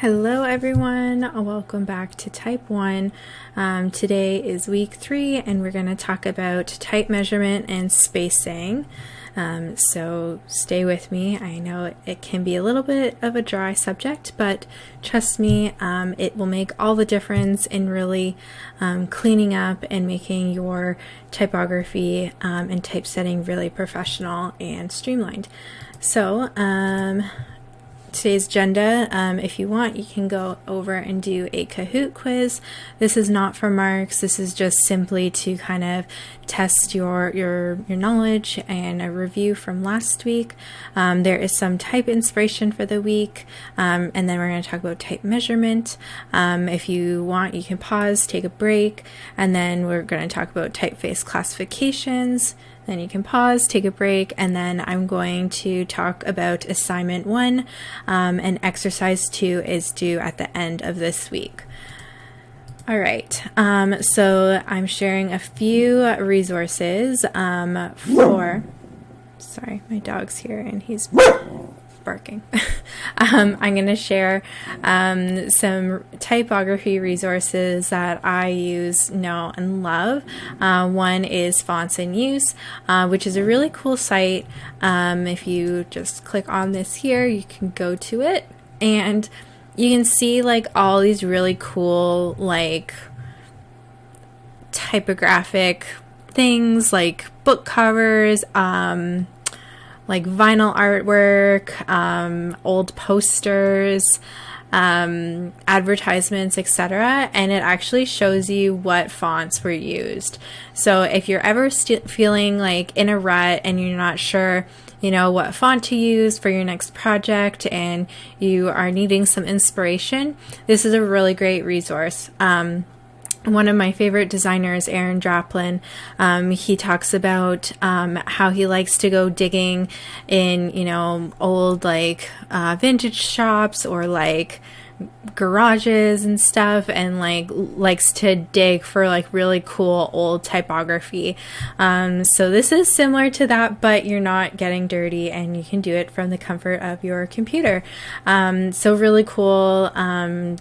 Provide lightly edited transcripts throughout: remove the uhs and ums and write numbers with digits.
Hello everyone, welcome back to Type 1. Today is week 3 and we're going to talk about type measurement and spacing. So stay with me. I know it can be a little bit of a dry subject, but trust me, it will make all the difference in really cleaning up and making your typography and typesetting really professional and streamlined. So today's agenda, if you want, you can go over and do a Kahoot quiz. This is not for marks. This is just simply to kind of test your knowledge and a review from last week. There is some type inspiration for the week, and then we're going to talk about type measurement. If you want, you can pause, take a break, and then we're going to talk about typeface classifications. Then you can pause, take a break, and then I'm going to talk about assignment 1, and exercise 2 is due at the end of this week. All right, so I'm sharing a few resources sorry, my dog's here and he's barking. I'm going to share some typography resources that I use, know, and love. One is Fonts in Use, which is a really cool site. If you just click on this here, you can go to it and you can see like all these really cool like typographic things like book covers, like vinyl artwork, old posters, advertisements, etc. And it actually shows you what fonts were used. So if you're ever feeling like in a rut and you're not sure, you know, what font to use for your next project and you are needing some inspiration, this is a really great resource. One of my favorite designers, Aaron Draplin, he talks about how he likes to go digging in, you know, old like vintage shops or like garages and stuff, and like likes to dig for like really cool old typography. So this is similar to that, but you're not getting dirty and you can do it from the comfort of your computer. So really cool.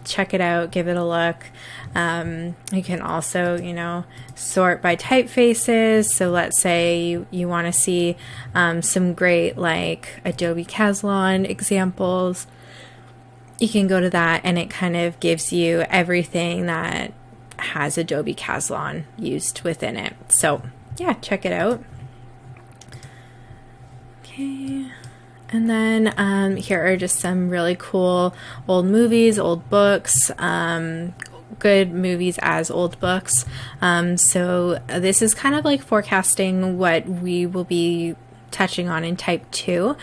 Check it out, give it a look. You can also, you know, sort by typefaces. So let's say you want to see some great like Adobe Caslon examples. You can go to that and it kind of gives you everything that has Adobe Caslon used within it. So yeah, check it out. Okay. And then here are just some really cool old movies, old books, good movies as old books. So this is kind of like forecasting what we will be touching on in type 2.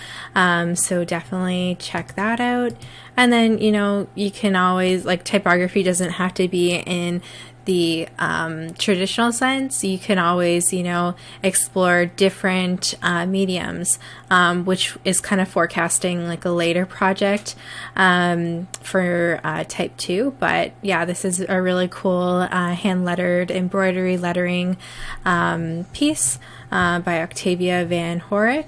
So definitely check that out. And then, you know, you can always, like, typography doesn't have to be in the traditional sense. You can always, you know, explore different mediums, which is kind of forecasting like a later project for type 2. But yeah, this is a really cool hand lettered embroidery lettering piece by Octavia Van Horick.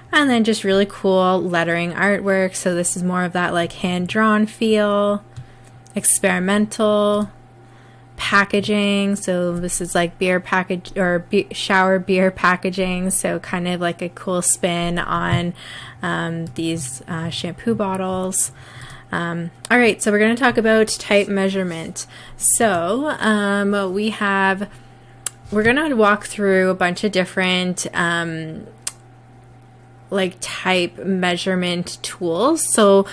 And then just really cool lettering artwork. So this is more of that like hand-drawn feel, experimental packaging. So this is like beer package or shower beer packaging. So kind of like a cool spin on these shampoo bottles. All right, so we're going to talk about type measurement. So we're going to walk through a bunch of different like type measurement tools. So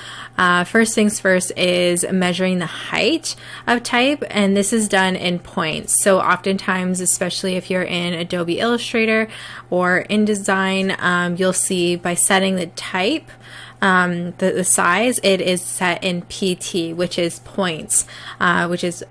first things first is measuring the height of type, and this is done in points. So oftentimes, especially if you're in Adobe Illustrator or InDesign, you'll see by setting the type, the size, it is set in PT, which is points, which is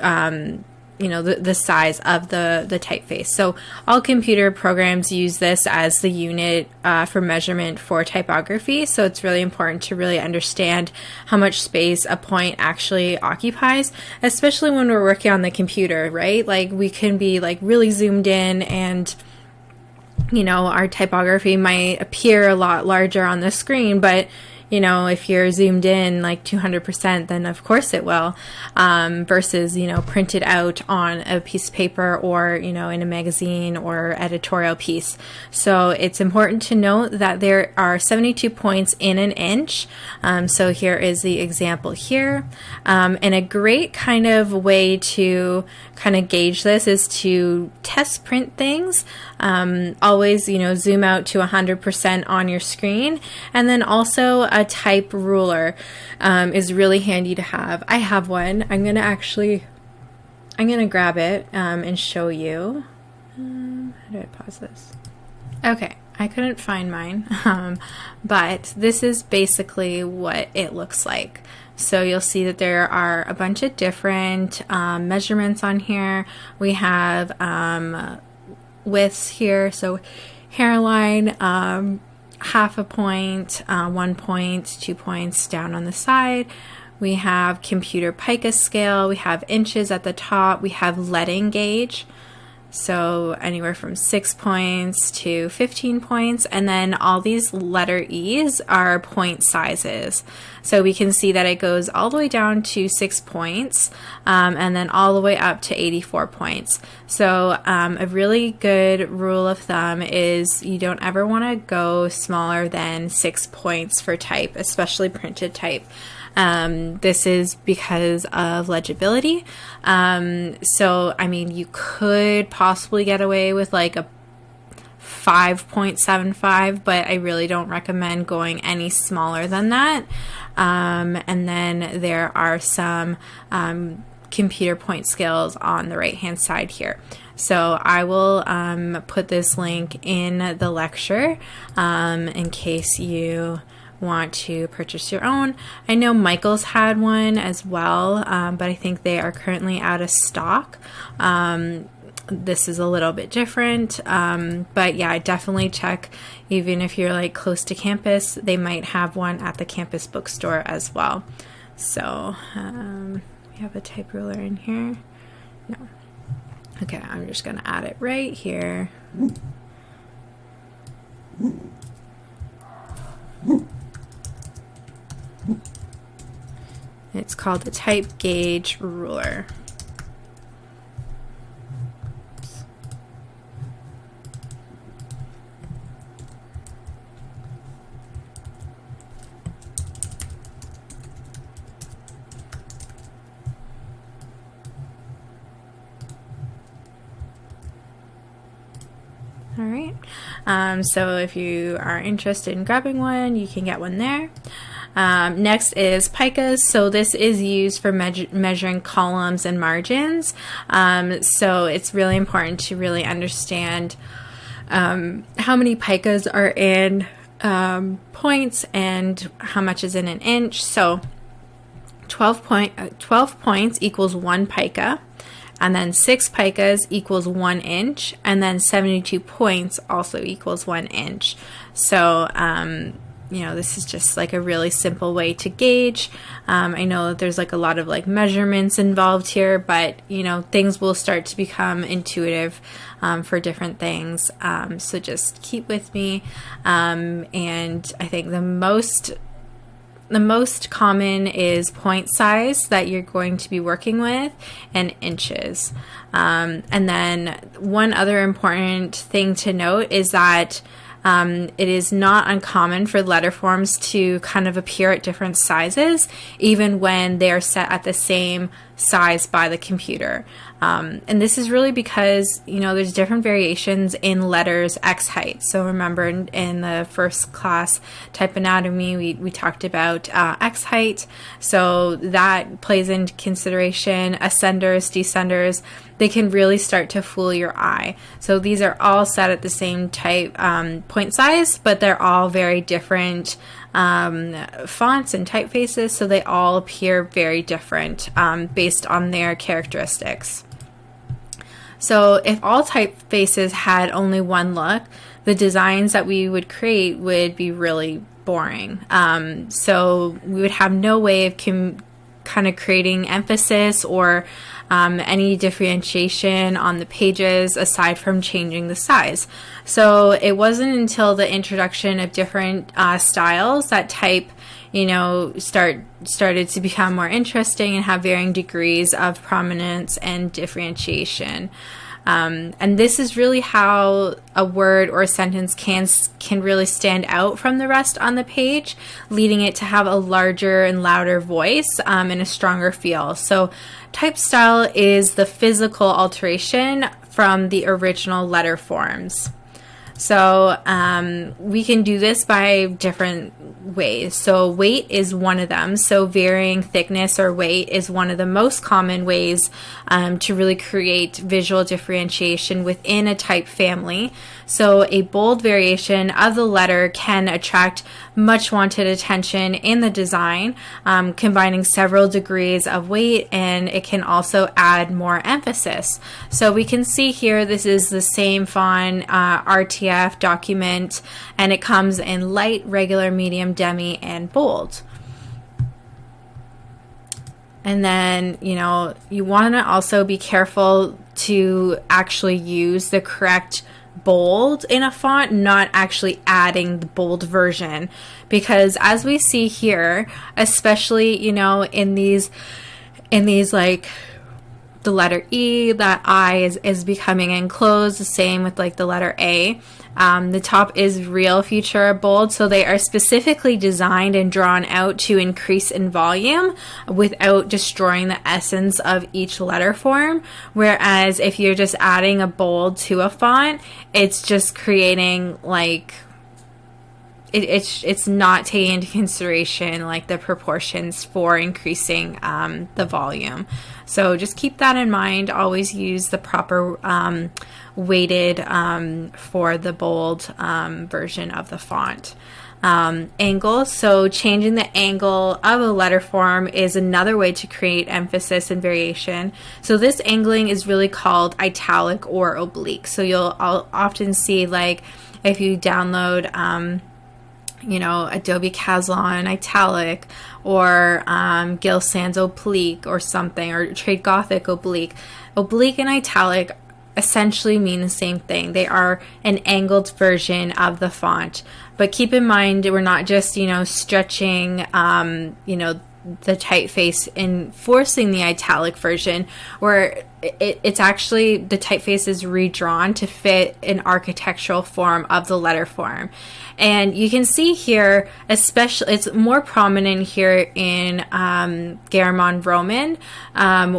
you know, the size of the typeface. So all computer programs use this as the unit for measurement for typography. So it's really important to really understand how much space a point actually occupies, especially when we're working on the computer, right? Like we can be like really zoomed in and, you know, our typography might appear a lot larger on the screen, but you know, if you're zoomed in like 200%, then of course it will, versus, you know, printed out on a piece of paper or, you know, in a magazine or editorial piece. So it's important to note that there are 72 points in an inch. So here is the example here. And a great kind of way to kind of gauge this is to test print things. Always, you know, zoom out to 100% on your screen. And then also a type ruler is really handy to have. I have one. I'm going to grab it and show you. How do I pause this? Okay. I couldn't find mine, but this is basically what it looks like. So you'll see that there are a bunch of different measurements on here. We have widths here, so hairline, half a point, 1 point, 2 points down on the side. We have computer pica scale, we have inches at the top, we have leading gauge. So anywhere from 6 points to 15 points. And then all these letter E's are point sizes. So we can see that it goes all the way down to 6 points and then all the way up to 84 points. So a really good rule of thumb is you don't ever want to go smaller than 6 points for type, especially printed type. This is because of legibility. So, I mean, you could possibly get away with like a 5.75, but I really don't recommend going any smaller than that. And then there are some computer point scales on the right hand side here. So I will put this link in the lecture in case you want to purchase your own. I know Michael's had one as well, but I think they are currently out of stock. This is a little bit different, but yeah, definitely check. Even if you're like close to campus, they might have one at the campus bookstore as well. So we have a type ruler in here. No. Okay, I'm just going to add it right here. It's called the type gauge ruler. All right. So if you are interested in grabbing one, you can get one there. Next is picas. So this is used for measuring columns and margins. So it's really important to really understand how many picas are in points and how much is in an inch. So 12 points equals 1 pica. And then 6 picas equals 1 inch, and then 72 points also equals 1 inch. So, you know, this is just like a really simple way to gauge. I know that there's like a lot of like measurements involved here, but you know, things will start to become intuitive for different things. So just keep with me. And I think the most common is point size that you're going to be working with and inches. And then one other important thing to note is that it is not uncommon for letter forms to kind of appear at different sizes, even when they are set at the same size by the computer. And this is really because, you know, there's different variations in letters X height. So remember in the first class type anatomy, we talked about X height. So that plays into consideration. Ascenders, descenders, they can really start to fool your eye. So these are all set at the same type point size, but they're all very different fonts and typefaces, so they all appear very different based on their characteristics. So if all typefaces had only one look, the designs that we would create would be really boring. So we would have no way of kind of creating emphasis or any differentiation on the pages aside from changing the size. So it wasn't until the introduction of different styles that type, started to become more interesting and have varying degrees of prominence and differentiation. And this is really how a word or a sentence can really stand out from the rest on the page, leading it to have a larger and louder voice and a stronger feel. So type style is the physical alteration from the original letter forms. So we can do this by different ways. So weight is one of them. So varying thickness or weight is one of the most common ways to really create visual differentiation within a type family. So a bold variation of the letter can attract much wanted attention in the design, combining several degrees of weight, and it can also add more emphasis. So we can see here, this is the same font, RTF document, and it comes in light, regular, medium, demi, and bold. And then, you want to also be careful to actually use the correct bold in a font, not actually adding the bold version, because as we see here, especially in these like the letter E, that I is becoming enclosed, the same with like the letter A. The top is real feature bold, so they are specifically designed and drawn out to increase in volume without destroying the essence of each letter form. Whereas if you're just adding a bold to a font, it's just creating like it's not taking into consideration like the proportions for increasing the volume. So just keep that in mind. Always use the proper weighted for the bold version of the font. Angle. So changing the angle of a letter form is another way to create emphasis and variation. So this angling is really called italic or oblique. So I'll often see, like, if you download Adobe Caslon italic, or Gil Sans oblique or something, or Trade Gothic oblique. Oblique and italic essentially mean the same thing. They are an angled version of the font. But keep in mind, we're not just, stretching, the typeface and forcing the italic version, where it's actually, the typeface is redrawn to fit an architectural form of the letter form. And you can see here, especially, it's more prominent here in Garamond Roman,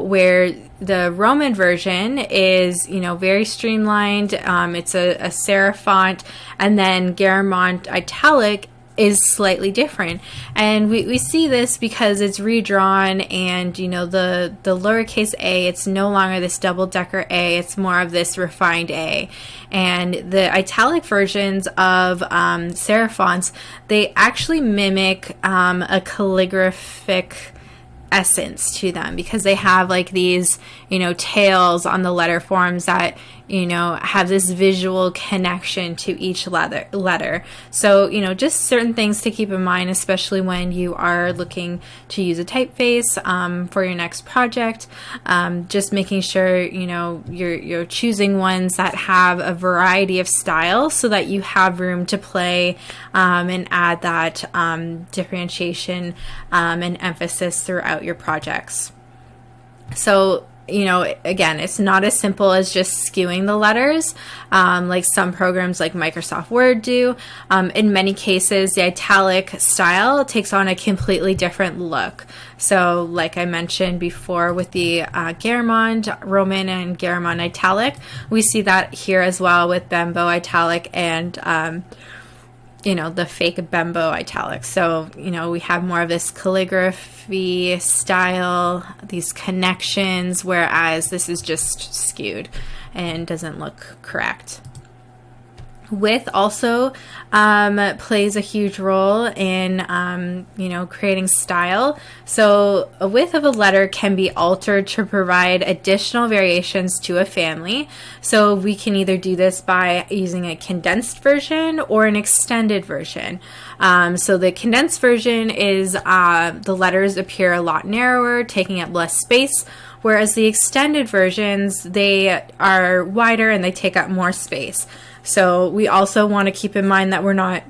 where the Roman version is, very streamlined. It's a serif font, and then Garamond Italic is slightly different. And we see this because it's redrawn, and the lowercase a, it's no longer this double-decker A, it's more of this refined A. And the italic versions of serif fonts, they actually mimic a calligraphic essence to them, because they have like these tails on the letter forms that have this visual connection to each letter. So just certain things to keep in mind, especially when you are looking to use a typeface for your next project. Just making sure you're choosing ones that have a variety of styles, so that you have room to play and add that differentiation and emphasis throughout your projects. So again, it's not as simple as just skewing the letters, like some programs like Microsoft Word do. In many cases, the italic style takes on a completely different look. So like I mentioned before with the Garamond Roman and Garamond Italic, we see that here as well with Bembo Italic and the fake Bembo Italic. So, we have more of this calligraphy style, these connections, whereas this is just skewed and doesn't look correct. Width also plays a huge role in, creating style. So a width of a letter can be altered to provide additional variations to a family. So we can either do this by using a condensed version or an extended version. So the condensed version is the letters appear a lot narrower, taking up less space, whereas the extended versions, they are wider and they take up more space. So we also want to keep in mind that we're not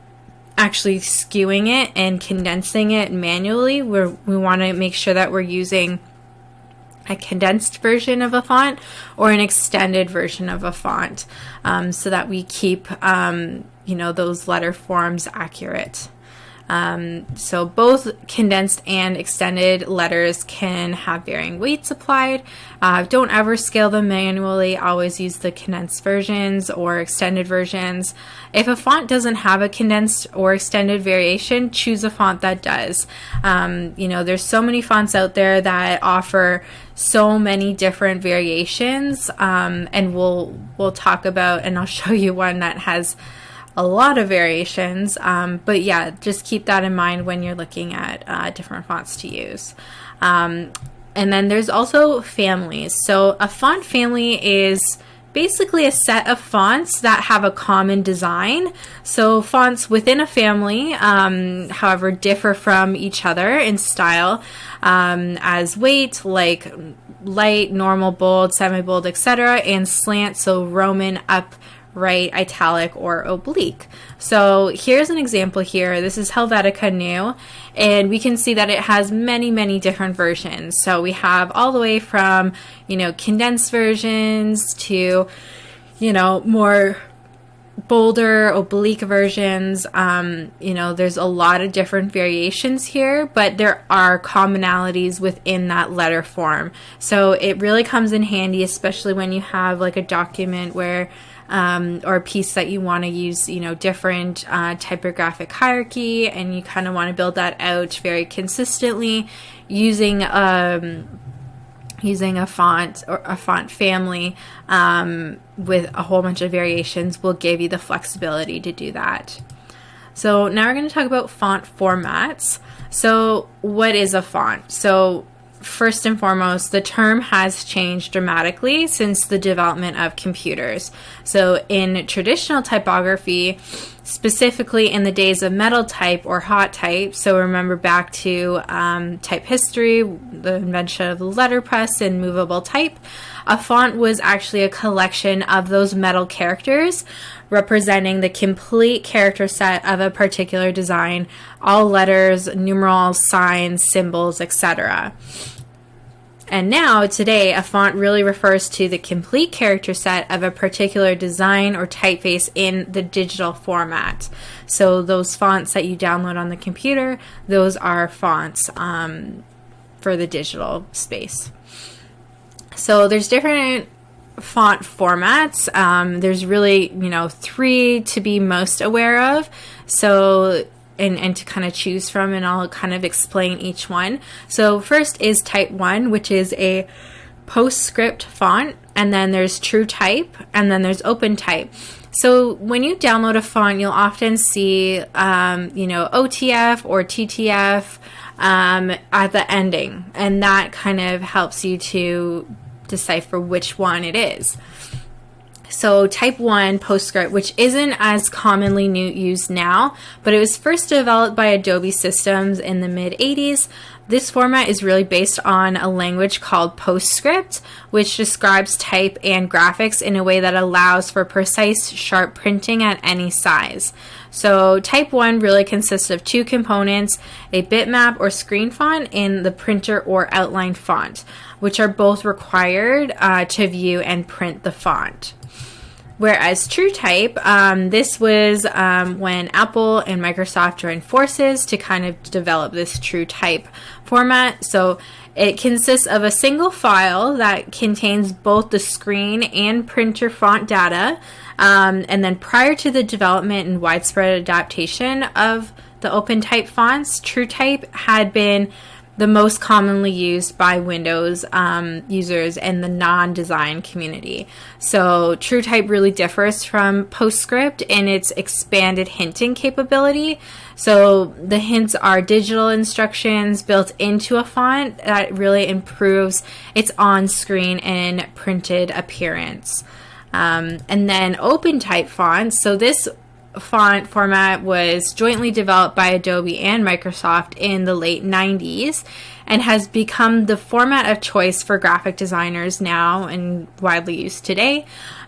actually skewing it and condensing it manually. We want to make sure that we're using a condensed version of a font or an extended version of a font, so that we keep those letter forms accurate. So both condensed and extended letters can have varying weights applied. Don't ever scale them manually. Always use the condensed versions or extended versions. If a font doesn't have a condensed or extended variation, choose a font that does. There's so many fonts out there that offer so many different variations, and we'll talk about, and I'll show you one that has a lot of variations, but yeah, just keep that in mind when you're looking at different fonts to use. And then there's also families. So a font family is basically a set of fonts that have a common design. So fonts within a family, however, differ from each other in style, as weight, like light, normal, bold, semi-bold, etc., and slant, so Roman, upright, italic, or oblique. So here's an example here. This is Helvetica New, and we can see that it has many, many different versions. So we have all the way from, condensed versions to, more bolder, oblique versions. There's a lot of different variations here, but there are commonalities within that letter form. So it really comes in handy, especially when you have like a document where or a piece that you want to use, different typographic hierarchy, and you kind of want to build that out very consistently using a font or a font family with a whole bunch of variations will give you the flexibility to do that. So now we're going to talk about font formats. So what is a font? So first and foremost, the term has changed dramatically since the development of computers. So in traditional typography, specifically in the days of metal type or hot type, so remember back to type history, the invention of the letterpress and movable type, a font was actually a collection of those metal characters representing the complete character set of a particular design, all letters, numerals, signs, symbols, etc. And now, today, a font really refers to the complete character set of a particular design or typeface in the digital format. So those fonts that you download on the computer, those are fonts for the digital space. So there's different font formats. There's really, 3 to be most aware of. So and to kind of choose from, and I'll kind of explain each one. So first is type 1, which is a PostScript font, and then there's True Type, and then there's Open Type. So when you download a font, you'll often see, OTF or TTF at the ending, and that kind of helps you to decipher which one it is. So type 1 PostScript, which isn't as commonly used now, but it was first developed by Adobe Systems in the mid-80s. This format is really based on a language called PostScript, which describes type and graphics in a way that allows for precise, sharp printing at any size. So type 1 really consists of 2 components, a bitmap or screen font and the printer or outline font, which are both required to view and print the font. Whereas True Type, this was when Apple and Microsoft joined forces to kind of develop this True Type format. So it consists of a single file that contains both the screen and printer font data. And then prior to the development and widespread adaptation of the Open Type fonts, True Type had been the most commonly used by Windows users in the non-design community. So True Type really differs from PostScript in its expanded hinting capability. So the hints are digital instructions built into a font that really improves its on-screen and printed appearance. And then Open Type fonts. So this font format was jointly developed by Adobe and Microsoft in the late 90s and has become the format of choice for graphic designers now and widely used today.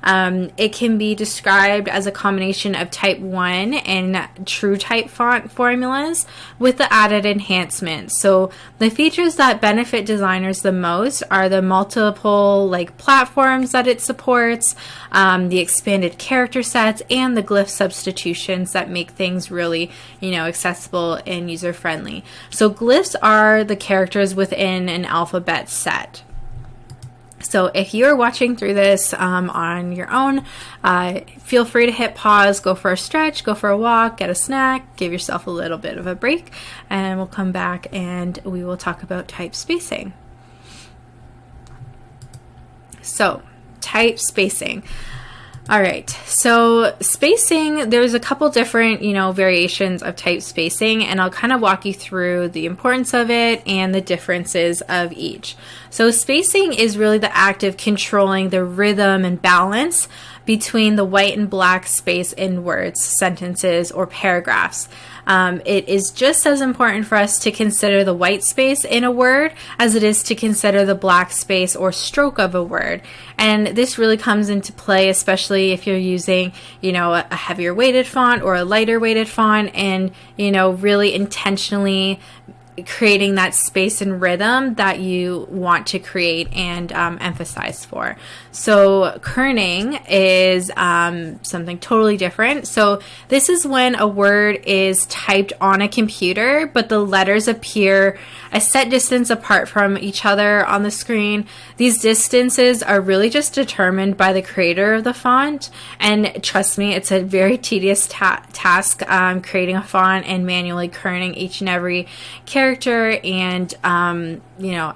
It can be described as a combination of type 1 and true type font formulas with the added enhancements. So the features that benefit designers the most are the multiple platforms that it supports, the expanded character sets, and the glyph substitutions that make things really, accessible and user-friendly. So glyphs are the characters within an alphabet set. So if you're watching through this on your own, feel free to hit pause, go for a stretch, go for a walk, get a snack, give yourself a little bit of a break, and we'll come back and we will talk about type spacing. So, type spacing. All right, so spacing, there's a couple different, variations of type spacing, and I'll kind of walk you through the importance of it and the differences of each. So spacing is really the act of controlling the rhythm and balance between the white and black space in words, sentences, or paragraphs. It is just as important for us to consider the white space in a word as it is to consider the black space or stroke of a word. And this really comes into play, especially if you're using, a heavier weighted font or a lighter weighted font, and, really intentionally creating that space and rhythm that you want to create and emphasize for. So kerning is something totally different. So this is when a word is typed on a computer, but the letters appear a set distance apart from each other on the screen. These distances are really just determined by the creator of the font. And trust me, it's a very tedious task creating a font and manually kerning each and every character and,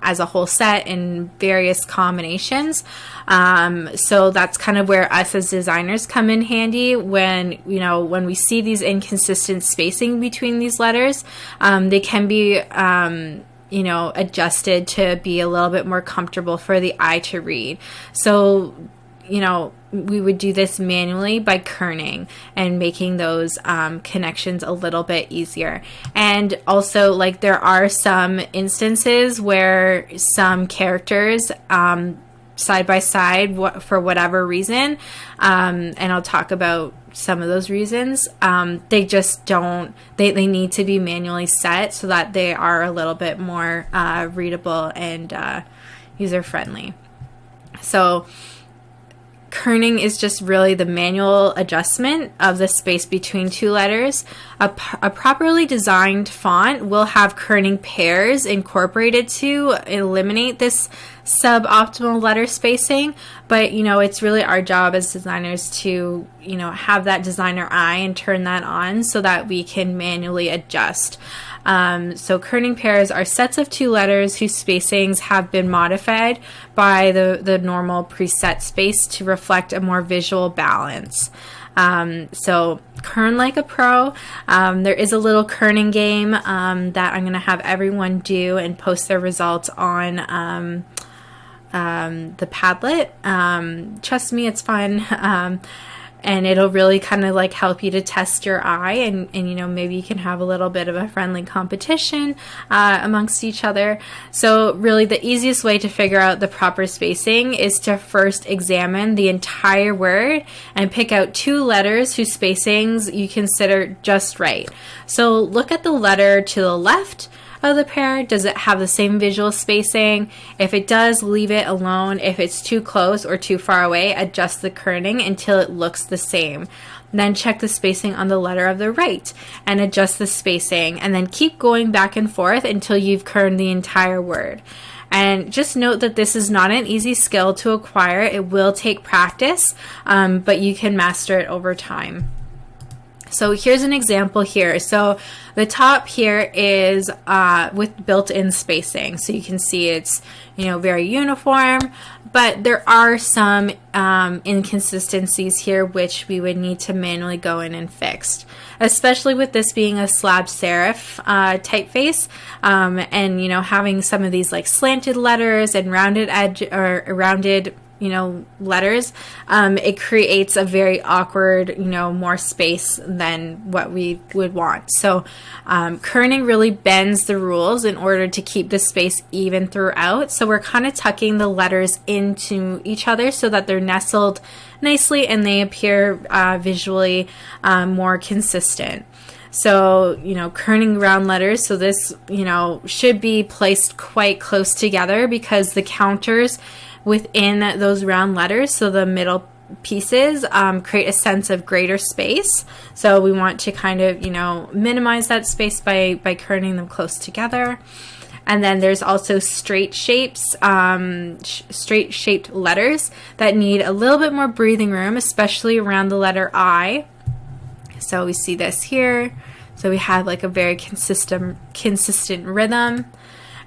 as a whole set in various combinations. So that's kind of where us as designers come in handy when we see these inconsistent spacing between these letters. They can be, adjusted to be a little bit more comfortable for the eye to read. So, we would do this manually by kerning and making those connections a little bit easier. And also, there are some instances where some characters side by side for whatever reason, and I'll talk about some of those reasons, they just don't, they need to be manually set so that they are a little bit more readable and user-friendly. So kerning is just really the manual adjustment of the space between two letters. A properly designed font will have kerning pairs incorporated to eliminate this suboptimal letter spacing, but it's really our job as designers to have that designer eye and turn that on so that we can manually adjust. So kerning pairs are sets of two letters whose spacings have been modified by the normal preset space to reflect a more visual balance. So kern like a pro. There is a little kerning game that I'm going to have everyone do and post their results on the Padlet. Trust me, it's fun. And it'll really kind of help you to test your eye and maybe you can have a little bit of a friendly competition amongst each other. So really the easiest way to figure out the proper spacing is to first examine the entire word and pick out two letters whose spacings you consider just right. So look at the letter to the left of the pair. Does it have the same visual spacing? If it does, leave it alone. If it's too close or too far away, adjust the kerning until it looks the same. Then check the spacing on the letter of the right and adjust the spacing, and then keep going back and forth until you've kerned the entire word. And just note that this is not an easy skill to acquire. It will take practice, but you can master it over time. So here's an example here. So the top here is with built-in spacing. So you can see it's, very uniform, but there are some inconsistencies here which we would need to manually go in and fix, especially with this being a slab serif typeface, and having some of these slanted letters and rounded edge or rounded letters, it creates a very awkward, more space than what we would want. So kerning really bends the rules in order to keep the space even throughout. So we're kind of tucking the letters into each other so that they're nestled nicely and they appear visually more consistent. So, kerning round letters, so this, should be placed quite close together because the counters within those round letters, so the middle pieces, create a sense of greater space. So we want to kind of, minimize that space by kerning them close together. And then there's also straight shapes, straight shaped letters that need a little bit more breathing room, especially around the letter I. So we see this here. So we have like a very consistent rhythm.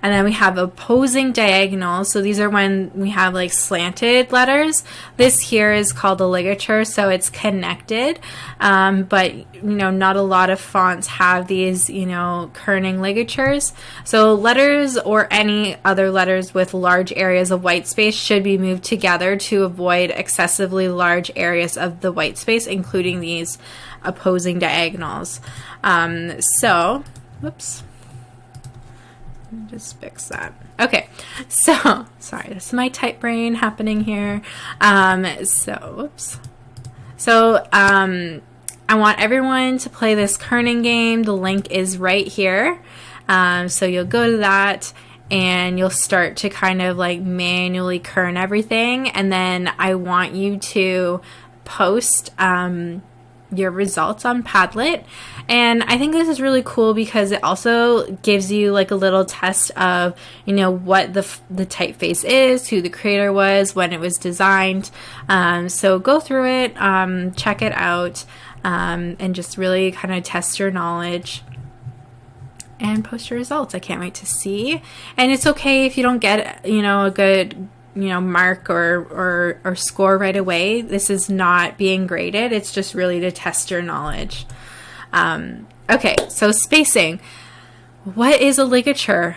And then we have opposing diagonals. So these are when we have like slanted letters. This here is called a ligature, so it's connected. But not a lot of fonts have these, kerning ligatures. So letters or any other letters with large areas of white space should be moved together to avoid excessively large areas of the white space, including these opposing diagonals. Whoops. Just fix that. Okay, so sorry, this is my type brain happening here. Whoops. So I want everyone to play this kerning game. The link is right here. So you'll go to that and you'll start to kind of like manually kern everything, and then I want you to post your results on Padlet. And I think this is really cool because it also gives you like a little test of, what the typeface is, who the creator was, when it was designed. So go through it, check it out, and just really kind of test your knowledge and post your results. I can't wait to see. And it's okay if you don't get, a good mark or score right away. This is not being graded. It's just really to test your knowledge. Okay, so spacing. What is a ligature?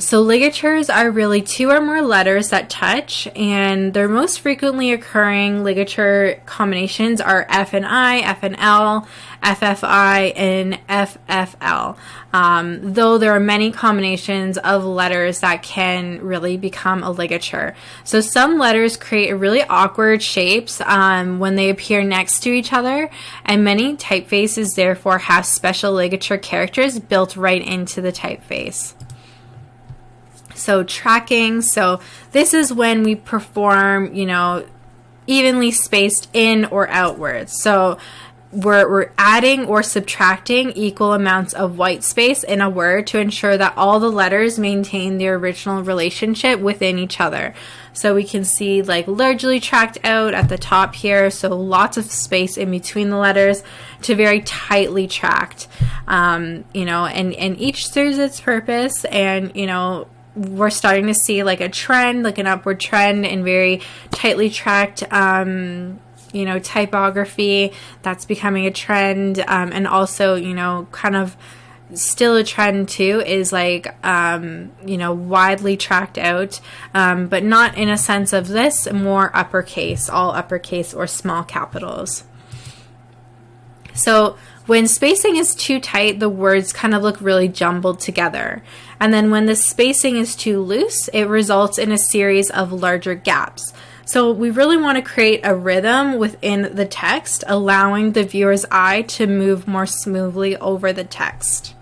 So ligatures are really two or more letters that touch, and their most frequently occurring ligature combinations are F and I, F and L, FFI, and FFL. Though there are many combinations of letters that can really become a ligature. So some letters create really awkward shapes when they appear next to each other, and many typefaces therefore have special ligature characters built right into the typeface. So tracking, so this is when we perform, evenly spaced in or outwards. So we're adding or subtracting equal amounts of white space in a word to ensure that all the letters maintain their original relationship within each other. So we can see like largely tracked out at the top here, so lots of space in between the letters, to very tightly tracked. And each serves its purpose, and we're starting to see like a trend, like an upward trend in very tightly tracked typography. That's becoming a trend. And also, kind of still a trend too is like, widely tracked out, but not in a sense of this, more uppercase, all uppercase or small capitals. So when spacing is too tight, the words kind of look really jumbled together. And then when the spacing is too loose, it results in a series of larger gaps. So we really want to create a rhythm within the text, allowing the viewer's eye to move more smoothly over the text.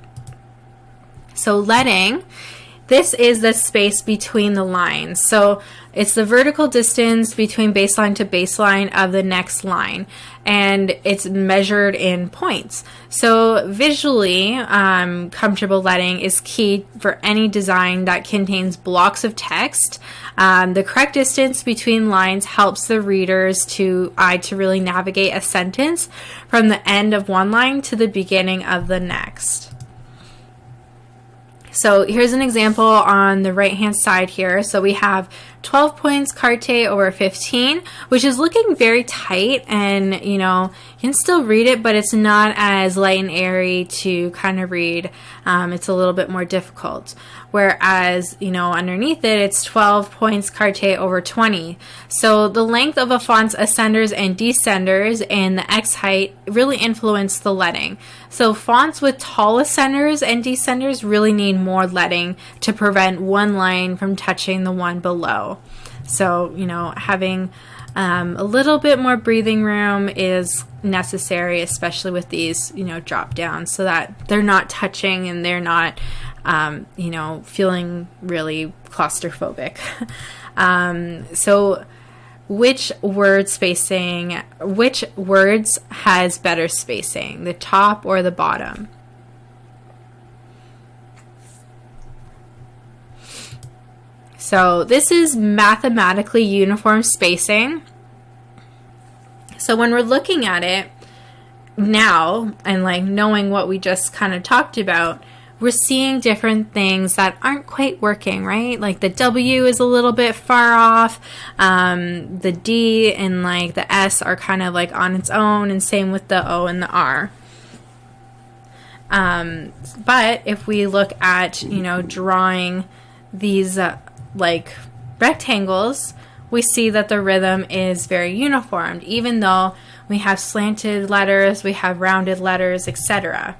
So leading, this is the space between the lines. So it's the vertical distance between baseline to baseline of the next line, and it's measured in points. So visually, comfortable leading is key for any design that contains blocks of text. The correct distance between lines helps the readers eye to really navigate a sentence from the end of one line to the beginning of the next. So here's an example on the right hand side here. So we have 12 points carte over 15, which is looking very tight, and you can still read it, but it's not as light and airy to kind of read. It's a little bit more difficult. whereas, you know, underneath it, it's 12 points carte over 20. So the length of a font's ascenders and descenders and the X height really influence the leading. So fonts with tall ascenders and descenders really need more leading to prevent one line from touching the one below. So, you know, having a little bit more breathing room is necessary, especially with these, you know, drop downs, so that they're not touching and they're not, you know, feeling really claustrophobic. So which words has better spacing, the top or the bottom? So this is mathematically uniform spacing. So when we're looking at it now and like knowing what we just kind of talked about, we're seeing different things that aren't quite working, right? Like the W is a little bit far off. The D and like the S are kind of like on its own, and same with the O and the R. But if we look at, you know, drawing these like rectangles, we see that the rhythm is very uniformed, even though we have slanted letters, we have rounded letters, etc.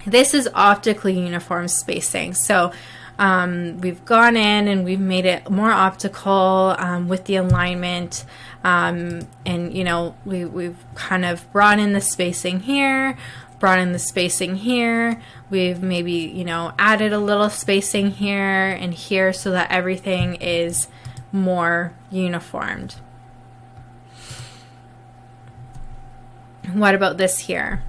This is optically uniform spacing. So we've gone in and we've made it more optical with the alignment, and you know, we've kind of brought in the spacing here, brought in the spacing here. We've maybe, you know, added a little spacing here and here so that everything is more uniformed. What about this here?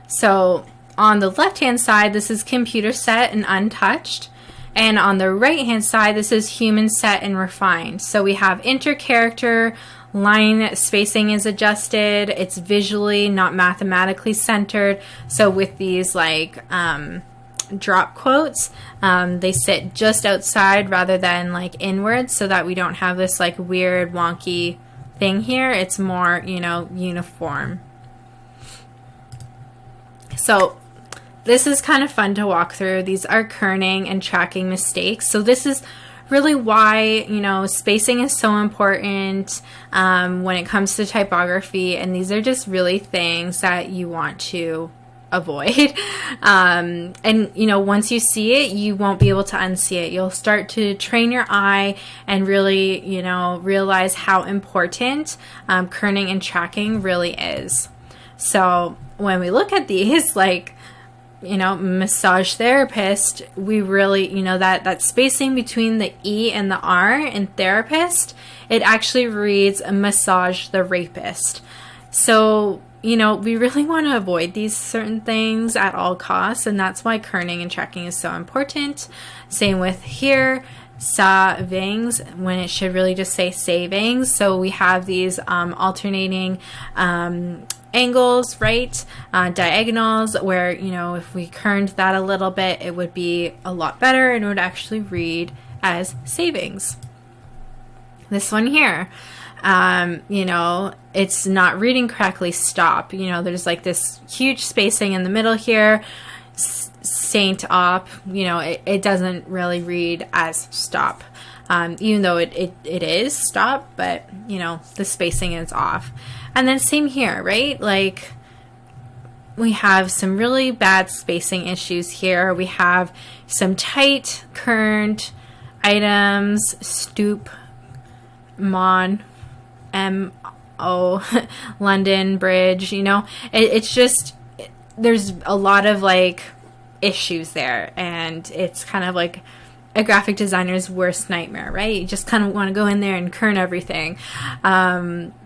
So on the left-hand side, this is computer set and untouched. And on the right-hand side, this is human set and refined. So we have inter-character, line spacing is adjusted. It's visually, not mathematically centered. So with these like drop quotes, they sit just outside rather than like inwards, so that we don't have this like weird wonky thing here. It's more, you know, uniform. So this is kind of fun to walk through. These are kerning and tracking mistakes. So this is really why, you know, spacing is so important when it comes to typography, and these are just really things that you want to avoid. And you know, once you see it, you won't be able to unsee it. You'll start to train your eye and really, you know, realize how important kerning and tracking really is. So when we look at these, like, you know, massage therapist, we really, you know, that spacing between the E and the R in therapist, it actually reads massage the rapist. So, you know, we really want to avoid these certain things at all costs, and that's why kerning and tracking is so important. Same with here, savings, when it should really just say savings. So we have these alternating angles, right? Diagonals, where, you know, if we kerned that a little bit, it would be a lot better and it would actually read as savings. This one here, you know, it's not reading correctly, stop. You know, there's like this huge spacing in the middle here, saint op, you know, it doesn't really read as stop. Even though it is stop, but, you know, the spacing is off. And then same here, right? Like, we have some really bad spacing issues here. We have some tight, kerned items, stoop, mon, M-O, London Bridge, you know. It's just, there's a lot of, like, issues there. And it's kind of like a graphic designer's worst nightmare, right? You just kind of want to go in there and kern everything.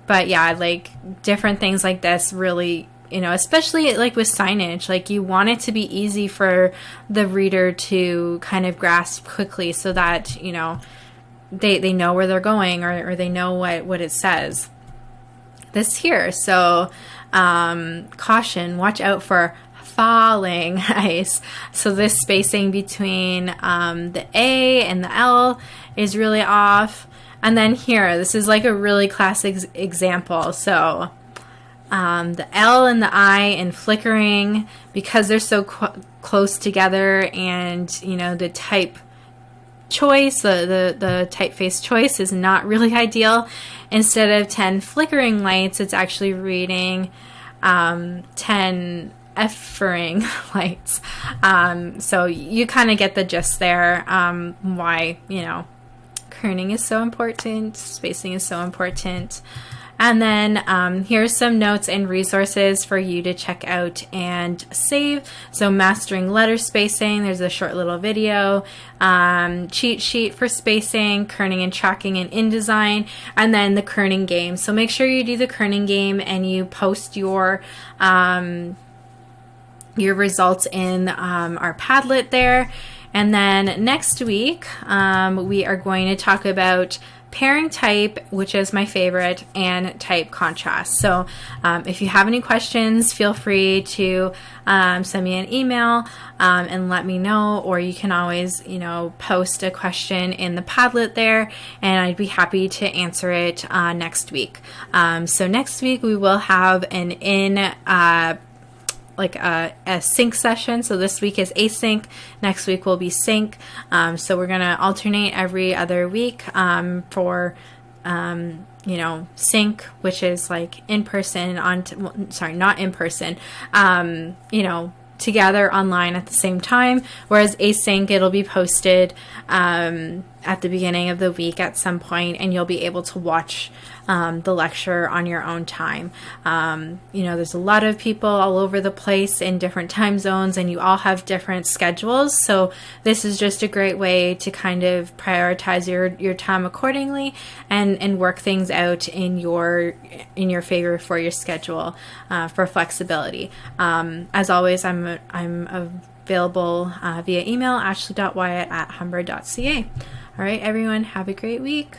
But yeah, like different things like this really, you know, especially like with signage, like you want it to be easy for the reader to kind of grasp quickly so that, you know, they know where they're going, or they know what it says. This here, so caution, watch out for falling ice. So this spacing between the A and the L is really off. And then here, this is like a really classic example. So the L and the I in flickering, because they're so close together, and the type choice, the typeface choice is not really ideal. Instead of 10 flickering lights, it's actually reading 10 effering lights. So you kind of get the gist there, why kerning is so important, spacing is so important. And then here's some notes and resources for you to check out and save. So mastering letter spacing, there's a short little video, cheat sheet for spacing, kerning and tracking in InDesign, and then the kerning game. So make sure you do the kerning game and you post your results in our Padlet there. And then next week, we are going to talk about pairing type, which is my favorite, and type contrast. So if you have any questions, feel free to send me an email and let me know, or you can always, post a question in the Padlet there, and I'd be happy to answer it next week. So next week we will have an a sync session. So this week is async, next week will be sync. So we're gonna alternate every other week for sync, which is like in person not in person, together online at the same time, whereas async, it'll be posted at the beginning of the week at some point, and you'll be able to watch the lecture on your own time. There's a lot of people all over the place in different time zones, and you all have different schedules, so this is just a great way to kind of prioritize your time accordingly and work things out in your favor for your schedule, for flexibility. As always, I'm available via email, ashley.wyatt@humber.ca. All right, everyone, have a great week.